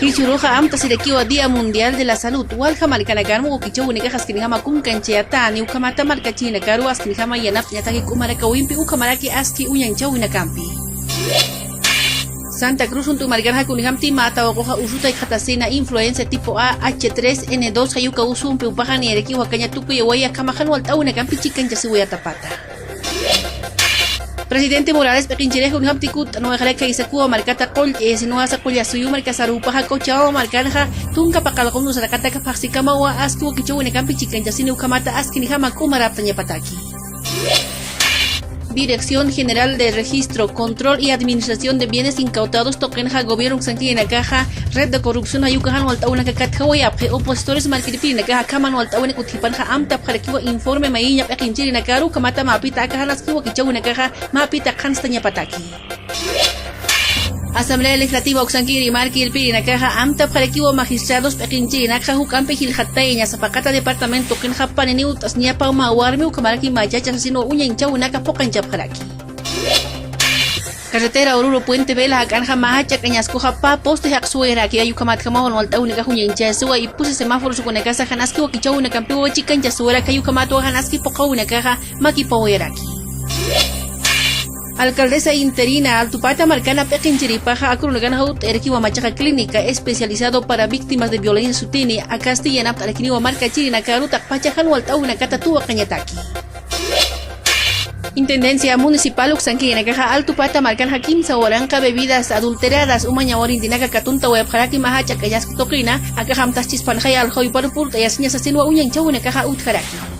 Hichuruja amta sirekiwa Día Mundial de la Salud. Walja marcanagarmo ukichawu nikajas kinihama kunkanchayatani ukamata markachina karu askinihama yanap nyataki kumaraka wimpi ukamaraki aski uyanchawu inakampi. Santa Cruz untu margarja kuniham mata wakoja usuta ikatasina influencia tipo A H3N2 hayuka usumpi upajan yereki wakanya tuku yewaya kamajan waltawu inakampi chikan yasiwaya tapata. Presidente Morales pekinchirejo un hamtikut no ejaleka isakuwa markata qol sinua sakuya suyu marka sarupaja kochao markanja tunka pakalakomu sarakata kapaksikama wa asku kichu ne kampi chikanjasini ukamata askini hama kumaraptanya pataki. Dirección General de Registro, Control y Administración de Bienes Incautados Tokenja Gobierno Sanki en la caja Red de Corrupción Ayukahan Waltauna Kakatawayapje Opositores Markiripi en la caja Kaman Waltaune Kutipanja Amta Parakiwa Informe Maiña Pekinchiri en la Karu Kamata Mapita Akahanas Kiwa en la caja Mapita Kanstaña Pataki. Asamblea Legislativa Oxankiri Markiripi en la caja Amta Parakiwa Magistrados Pekinchiri en la caja Hukampe Giljateña Zapacata Departamento Kenja Paneniu Tasniapa Mawarmi Ukamaraki Mayacha Sino Uña Inchau Naka Pokanchapjaraki. Carretera Oruro Puente Vela Akanja Mahacha Cañascoja Pa Poste Haxuera que ayukamat Kamahon Walta Unica Juña Sua y puse semáforos con la casa Hanaski o Kichau una Campeo Chican Yasuera que ayukamato Hanaski Poca una caja Maki Poweraki. Alcaldesa interina Altupata Marcana Pekinchiripaja Akurunaganaut Erkiwa Machaca Clínica especializado para víctimas de violencia sutini a Castilla Napt Alekiniwa Marca Chirina Karuta Pachajan Walta una Catatua Cañataki. Intendencia Municipal Uxanqui en caja Altupata Marcan Hakim Sawaranca bebidas adulteradas Umañawarin Dinaca Catunta Webjaraki Mahacha Kayas Tokrina Akaham Tachis Panjay al Hoy Parpur Tayasñas Asinua Uñan Chau en caja Utjaraki.